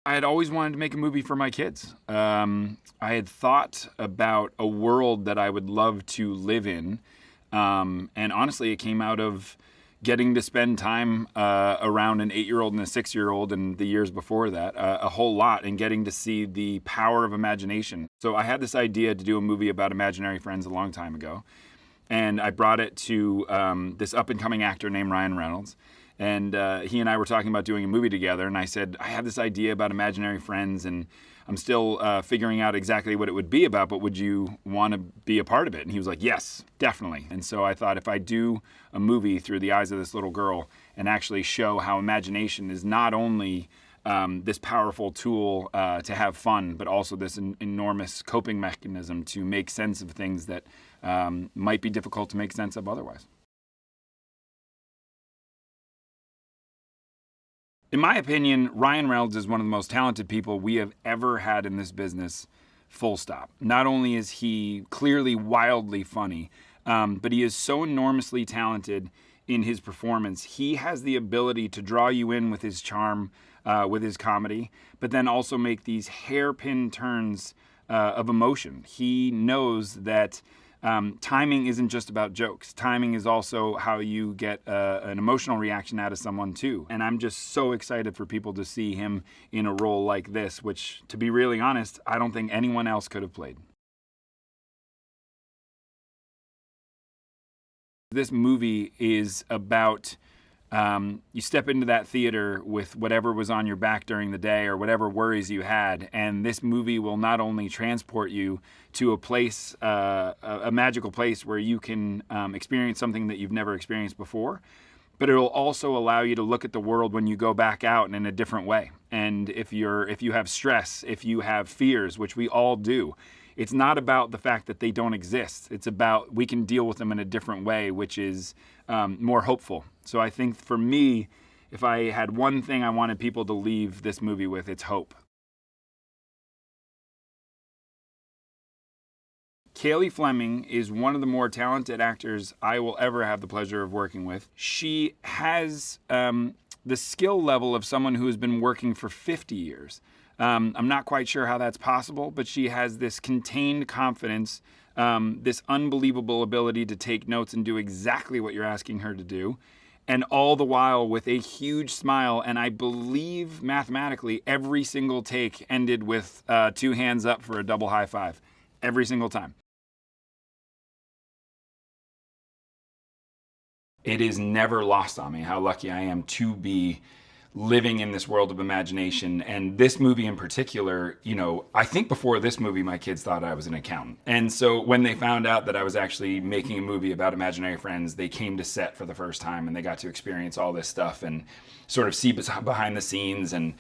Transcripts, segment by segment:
I had always wanted to make a movie for my kids. I had thought about a world that I would love to live in. And honestly, it came out of getting to spend time around an 8-year-old and a 6-year-old and the years before that, a whole lot, and getting to see the power of imagination. So I had this idea to do a movie about imaginary friends a long time ago. And I brought it to this up-and-coming actor named Ryan Reynolds. And he and I were talking about doing a movie together. And I said, I have this idea about imaginary friends, and I'm still figuring out exactly what it would be about, but would you want to be a part of it? And he was like, yes, definitely. And so I thought, if I do a movie through the eyes of this little girl and actually show how imagination is not only this powerful tool to have fun, but also this enormous coping mechanism to make sense of things that might be difficult to make sense of otherwise. In my opinion, Ryan Reynolds is one of the most talented people we have ever had in this business, full stop. Not only is he clearly wildly funny, but he is so enormously talented in his performance. He has the ability to draw you in with his charm, with his comedy, but then also make these hairpin turns of emotion. He knows that timing isn't just about jokes. Timing is also how you get an emotional reaction out of someone too. And I'm just so excited for people to see him in a role like this, which, to be really honest, I don't think anyone else could have played. This movie is about you step into that theater with whatever was on your back during the day or whatever worries you had, and this movie will not only transport you to a place, a magical place where you can experience something that you've never experienced before, but it'll also allow you to look at the world when you go back out in a different way. And if you have stress, if you have fears, which we all do, it's not about the fact that they don't exist. It's about we can deal with them in a different way, which is more hopeful. So I think for me, if I had one thing I wanted people to leave this movie with, it's hope. Kaylee Fleming is one of the more talented actors I will ever have the pleasure of working with. She has the skill level of someone who has been working for 50 years. I'm not quite sure how that's possible, but she has this contained confidence, this unbelievable ability to take notes and do exactly what you're asking her to do, and all the while with a huge smile. And I believe mathematically every single take ended with 2 hands up for a double high five. Every single time. It is never lost on me how lucky I am to be living in this world of imagination. And this movie in particular, I think before this movie, my kids thought I was an accountant. And so when they found out that I was actually making a movie about imaginary friends, they came to set for the first time and they got to experience all this stuff and sort of see behind the scenes and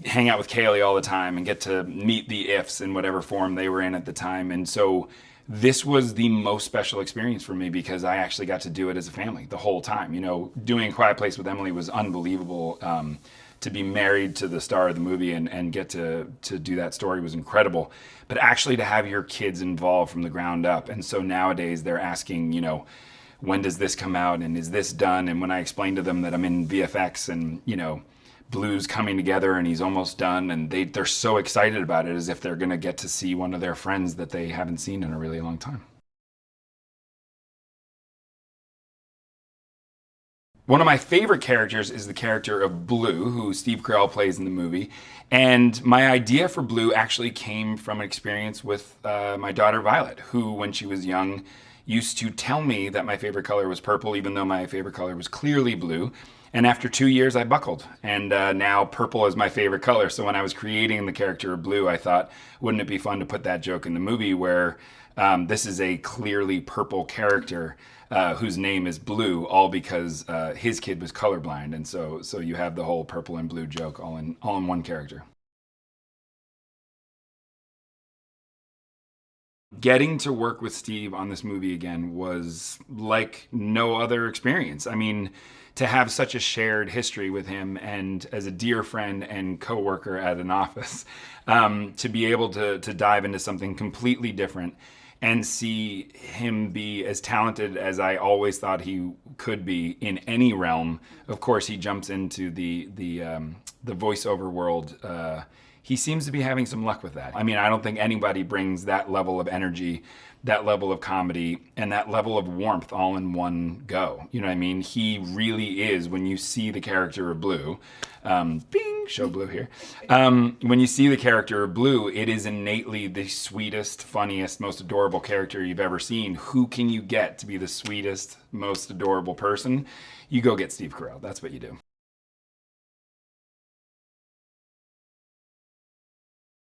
hang out with Kaylee all the time and get to meet the ifs in whatever form they were in at the time. And so this was the most special experience for me because I actually got to do it as a family the whole time. Doing A Quiet Place with Emily was unbelievable. To be married to the star of the movie and get to do that story was incredible. But actually to have your kids involved from the ground up. And so nowadays they're asking, when does this come out and is this done? And when I explain to them that I'm in VFX and, Blue's coming together and he's almost done, and they're so excited about it as if they're going to get to see one of their friends that they haven't seen in a really long time. One of my favorite characters is the character of Blue, who Steve Carell plays in the movie. And my idea for Blue actually came from an experience with my daughter Violet, who, when she was young, used to tell me that my favorite color was purple, even though my favorite color was clearly blue. And after 2 years, I buckled. And now purple is my favorite color. So when I was creating the character of Blue, I thought, wouldn't it be fun to put that joke in the movie where this is a clearly purple character whose name is Blue, all because his kid was colorblind. And so you have the whole purple and blue joke all in one character. Getting to work with Steve on this movie again was like no other experience. I mean, to have such a shared history with him and as a dear friend and coworker at an office, to be able to dive into something completely different and see him be as talented as I always thought he could be in any realm. Of course, he jumps into the voiceover world. He seems to be having some luck with that. I mean, I don't think anybody brings that level of energy, that level of comedy, and that level of warmth all in one go. You know what I mean? He really is, when you see the character of Blue, bing, show Blue here. When you see the character of Blue, it is innately the sweetest, funniest, most adorable character you've ever seen. Who can you get to be the sweetest, most adorable person? You go get Steve Carell. That's what you do.